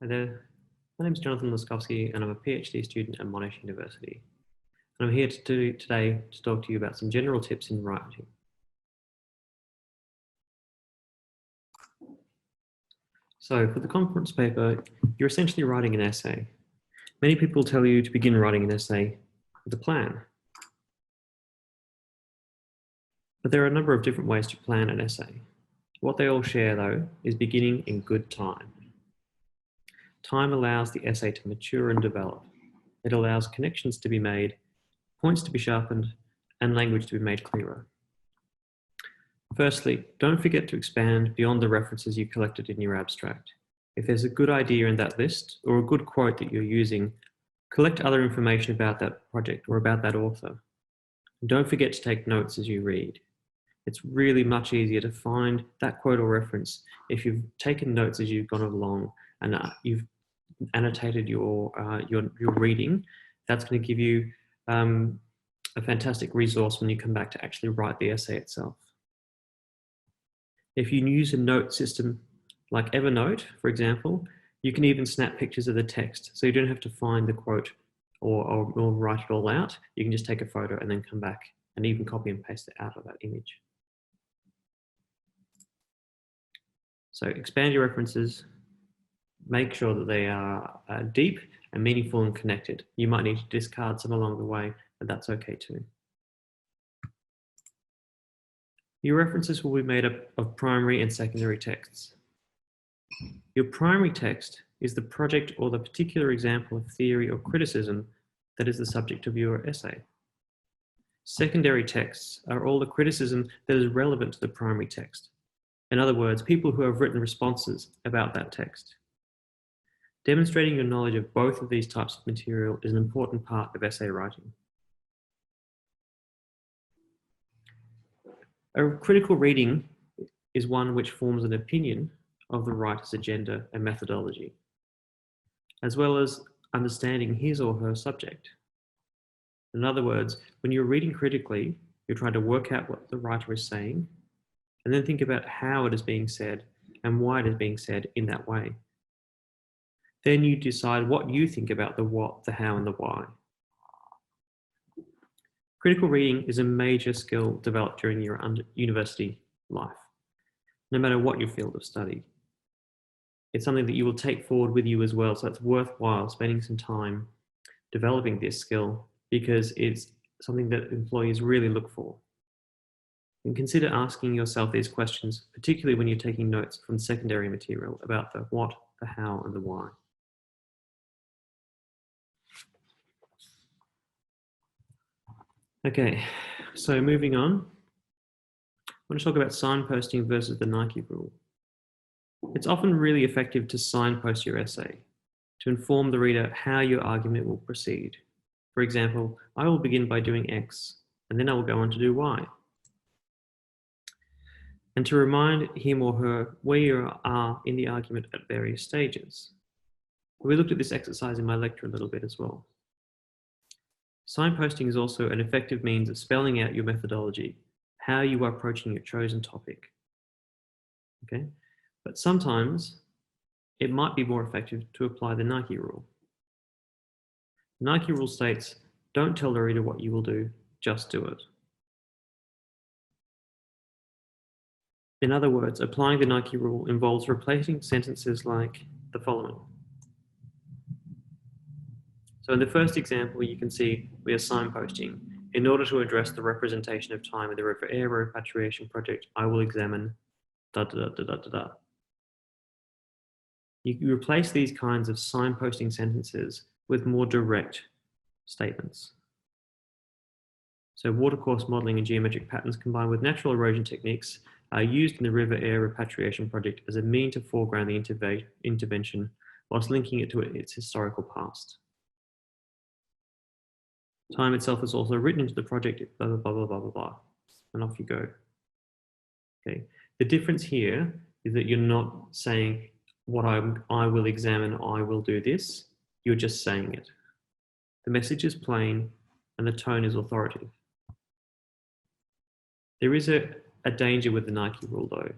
Hi there. My name is Jonathan Laskowski, and I'm a PhD student at Monash University. And I'm here today to talk to you about some general tips in writing. So for the conference paper, you're essentially writing an essay. Many people tell you to begin writing an essay with a plan. But there are a number of different ways to plan an essay. What they all share, though, is beginning in good time. Time allows the essay to mature and develop. It allows connections to be made, points to be sharpened, and language to be made clearer. Firstly, don't forget to expand beyond the references you collected in your abstract. If there's a good idea in that list or a good quote that you're using, collect other information about that project or about that author. And don't forget to take notes as you read. It's really much easier to find that quote or reference if you've taken notes as you've gone along and you've annotated your reading. That's going to give you a fantastic resource when you come back to actually write the essay itself. If you use a note system like Evernote, for example, you can even snap pictures of the text, so you don't have to find the quote or write it all out. You can just take a photo and then come back and even copy and paste it out of that image. So expand your references, make sure that they are deep and meaningful and connected. You might need to discard some along the way, but that's okay too. Your references will be made up of primary and secondary texts. Your primary text is the project or the particular example of theory or criticism that is the subject of your essay. Secondary texts are all the criticism that is relevant to the primary text. In other words, people who have written responses about that text. Demonstrating your knowledge of both of these types of material is an important part of essay writing. A critical reading is one which forms an opinion of the writer's agenda and methodology, as well as understanding his or her subject. In other words, when you're reading critically, you're trying to work out what the writer is saying, and then think about how it is being said and why it is being said in that way. Then you decide what you think about the what, the how, and the why. Critical reading is a major skill developed during your university life, no matter what your field of study. It's something that you will take forward with you as well, so it's worthwhile spending some time developing this skill because it's something that employees really look for. And consider asking yourself these questions, particularly when you're taking notes from secondary material about the what, the how, and the why. Okay, so moving on, I want to talk about signposting versus the Nike rule. It's often really effective to signpost your essay to inform the reader how your argument will proceed. For example, I will begin by doing X, and then I will go on to do Y. And to remind him or her where you are in the argument at various stages. We looked at this exercise in my lecture a little bit as well. Signposting is also an effective means of spelling out your methodology, how you are approaching your chosen topic. Okay? But sometimes it might be more effective to apply the Nike rule. The Nike rule states, don't tell the reader what you will do, just do it. In other words, applying the Nike rule involves replacing sentences like the following. So in the first example, you can see we are signposting. In order to address the representation of time in the River Air Repatriation Project, I will examine da da da da da da. You replace these kinds of signposting sentences with more direct statements. So watercourse modeling and geometric patterns combined with natural erosion techniques are used in the River Air Repatriation Project as a mean to foreground the intervention whilst linking it to its historical past. Time itself is also written into the project, blah, blah, blah, blah, blah, blah, blah, and off you go. Okay. The difference here is that you're not saying what I will examine, I will do this. You're just saying it. The message is plain and the tone is authoritative. There is a danger with the Nike rule though.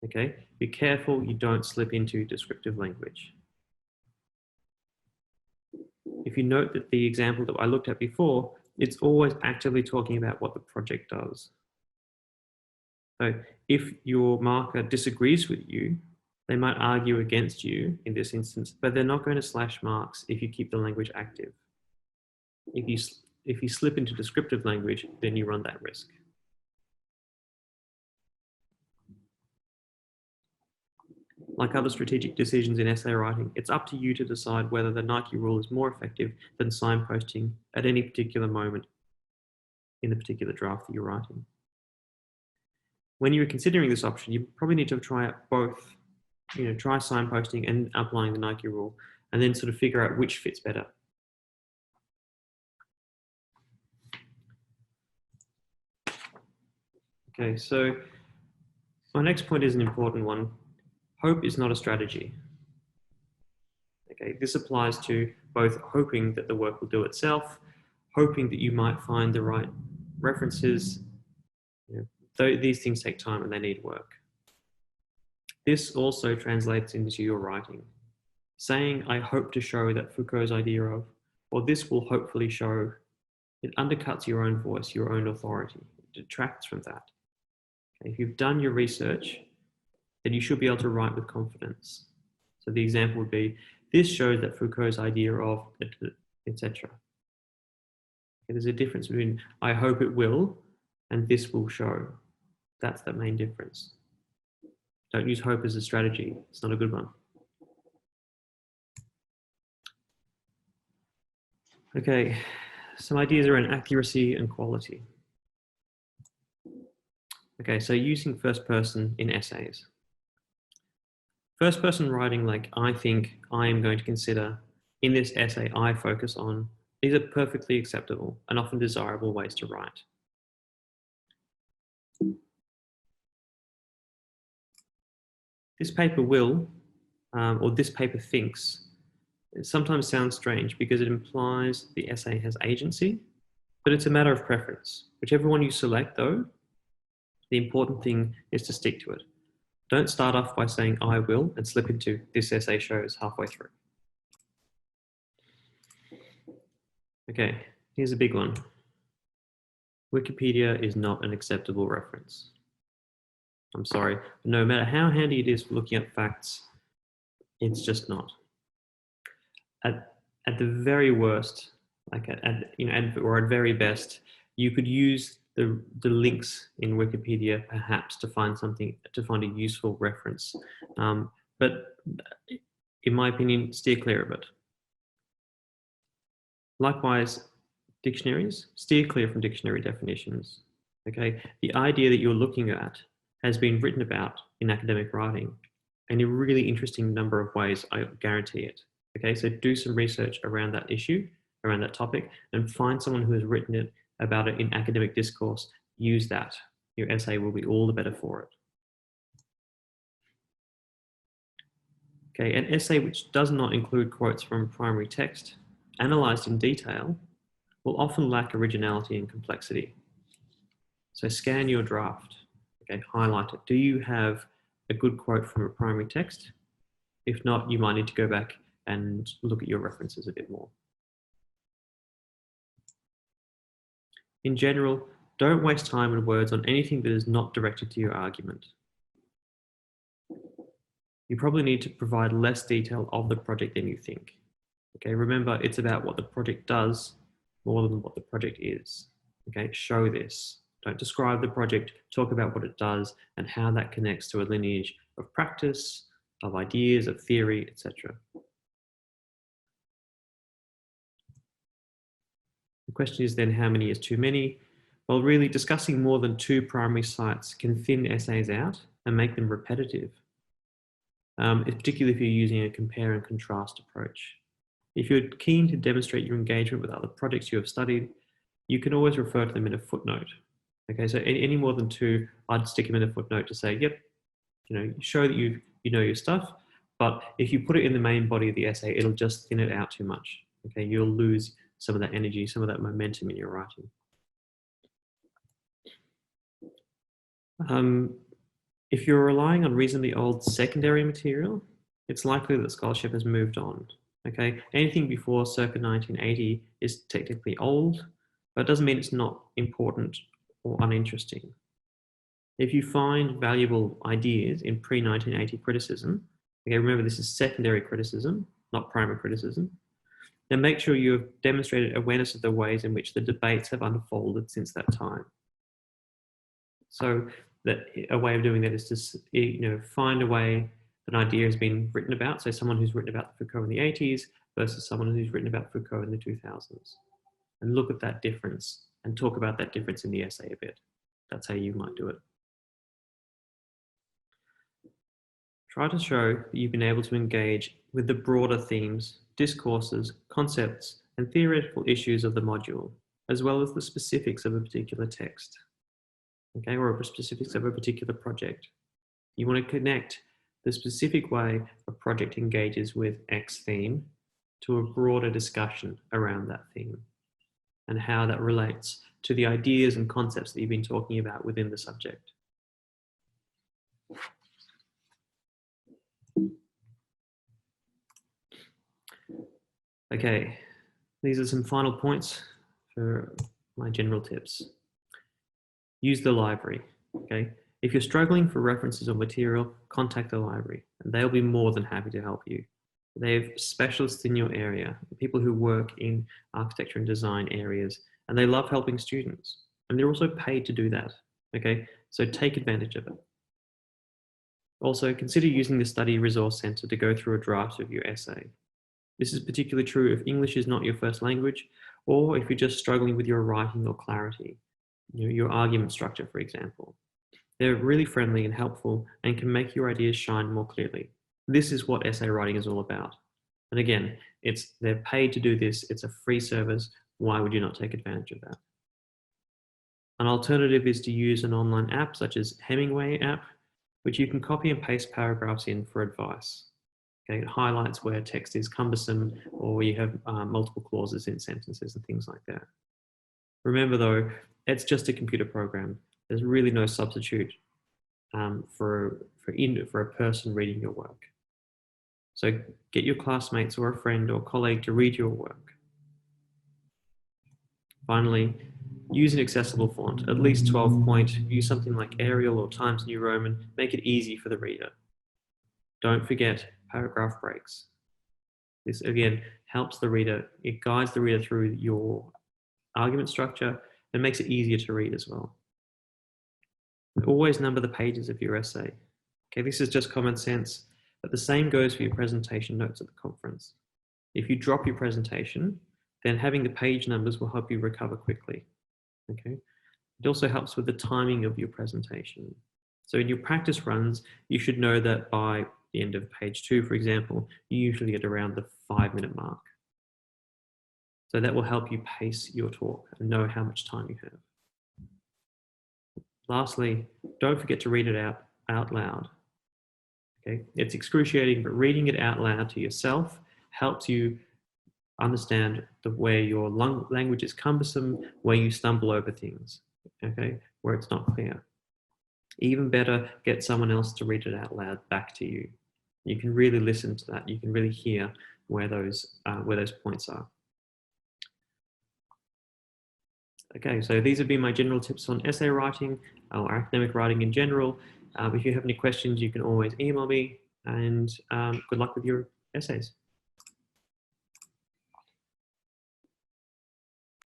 Okay. Be careful you don't slip into descriptive language. if you note that the example that I looked at before, it's always actively talking about what the project does. So if your marker disagrees with you, they might argue against you in this instance, but they're not going to slash marks if you keep the language active. If you slip into descriptive language, then you run that risk. Like other strategic decisions in essay writing, it's up to you to decide whether the Nike rule is more effective than signposting at any particular moment in the particular draft that you're writing. When you're considering this option, you probably need to try out both, try signposting and applying the Nike rule, and then sort of figure out which fits better. Okay, so my next point is an important one. Hope is not a strategy. Okay, this applies to both hoping that the work will do itself, hoping that you might find the right references. These things take time and they need work. This also translates into your writing. Saying, I hope to show that Foucault's idea of, or this will hopefully show, it undercuts your own voice, your own authority. It detracts from that. Okay, if you've done your research, then you should be able to write with confidence. So the example would be, this shows that Foucault's idea of, etc. There's a difference between I hope it will and this will show. That's the main difference. Don't use hope as a strategy. It's not a good one. Okay, some ideas around accuracy and quality. Okay, so using first person in essays. First person writing like I think, I am going to consider, in this essay I focus on, these are perfectly acceptable and often desirable ways to write. This paper will, or this paper thinks, it sometimes sounds strange because it implies the essay has agency, but it's a matter of preference. Whichever one you select though, the important thing is to stick to it. Don't start off by saying I will and slip into this essay shows halfway through. Okay, here's a big one. Wikipedia is not an acceptable reference. I'm sorry, but no matter how handy it is for looking up facts, it's just not. At the very worst, like or at very best, you could use the links in Wikipedia perhaps to find a useful reference. But in my opinion, steer clear of it. Likewise, dictionaries, steer clear from dictionary definitions. Okay, the idea that you're looking at has been written about in academic writing in a really interesting number of ways, I guarantee it. Okay, so do some research around that issue, around that topic, and find someone who has written about it in academic discourse. Use that. Your essay will be all the better for it. Okay, an essay which does not include quotes from primary text, analysed in detail, will often lack originality and complexity. So scan your draft, okay, highlight it. Do you have a good quote from a primary text? If not, you might need to go back and look at your references a bit more. In general, don't waste time and words on anything that is not directed to your argument. You probably need to provide less detail of the project than you think. Okay, remember, it's about what the project does more than what the project is. Okay, show this. Don't describe the project, talk about what it does and how that connects to a lineage of practice, of ideas, of theory, etc. The question is then, how many is too many? Well, really, discussing more than 2 primary sites can thin essays out and make them repetitive, particularly if you're using a compare and contrast approach. If you're keen to demonstrate your engagement with other projects you have studied, you can always refer to them in a footnote. Okay, so any more than 2, I'd stick them in a footnote to say, yep, show that you know your stuff, but if you put it in the main body of the essay, it'll just thin it out too much. Okay, you'll lose some of that energy, some of that momentum in your writing. If you're relying on reasonably old secondary material, it's likely that scholarship has moved on. Okay, anything before circa 1980 is technically old, but it doesn't mean it's not important or uninteresting. If you find valuable ideas in pre-1980 criticism, okay, remember this is secondary criticism, not primary criticism, then make sure you have demonstrated awareness of the ways in which the debates have unfolded since that time. So that a way of doing that is to find a way that an idea has been written about. So someone who's written about Foucault in the 80s versus someone who's written about Foucault in the 2000s. And look at that difference and talk about that difference in the essay a bit. That's how you might do it. Try to show that you've been able to engage with the broader themes, discourses, concepts, and theoretical issues of the module, as well as the specifics of a particular text, okay, or specifics of a particular project. You want to connect the specific way a project engages with X theme to a broader discussion around that theme and how that relates to the ideas and concepts that you've been talking about within the subject. Okay, these are some final points for my general tips. Use the library, okay? If you're struggling for references or material, contact the library and they'll be more than happy to help you. They have specialists in your area, people who work in architecture and design areas, and they love helping students. And they're also paid to do that, okay? So take advantage of it. Also, consider using the Study Resource Centre to go through a draft of your essay. This is particularly true if English is not your first language, or if you're just struggling with your writing or clarity, your argument structure, for example. They're really friendly and helpful and can make your ideas shine more clearly. This is what essay writing is all about. And again, they're paid to do this. It's a free service. Why would you not take advantage of that? An alternative is to use an online app such as Hemingway app, which you can copy and paste paragraphs in for advice. Okay, it highlights where text is cumbersome or you have multiple clauses in sentences and things like that. Remember though, it's just a computer program. There's really no substitute for a person reading your work. So get your classmates or a friend or colleague to read your work. Finally, use an accessible font, at least 12 point. Use something like Arial or Times New Roman. Make it easy for the reader. Don't forget paragraph breaks. This again helps the reader, it guides the reader through your argument structure and makes it easier to read as well. Always number the pages of your essay. Okay, this is just common sense, but the same goes for your presentation notes at the conference. If you drop your presentation, then having the page numbers will help you recover quickly. Okay, it also helps with the timing of your presentation. So in your practice runs, you should know that by the end of page 2, for example, you usually get around the 5-minute mark. So that will help you pace your talk and know how much time you have. Lastly, don't forget to read it out loud. Okay, it's excruciating, but reading it out loud to yourself helps you understand where your language is cumbersome, where you stumble over things, okay, where it's not clear. Even better, get someone else to read it out loud back to you. You can really listen to that. You can really hear where those points are. Okay, so these have been my general tips on essay writing or academic writing in general. If you have any questions, you can always email me, and good luck with your essays.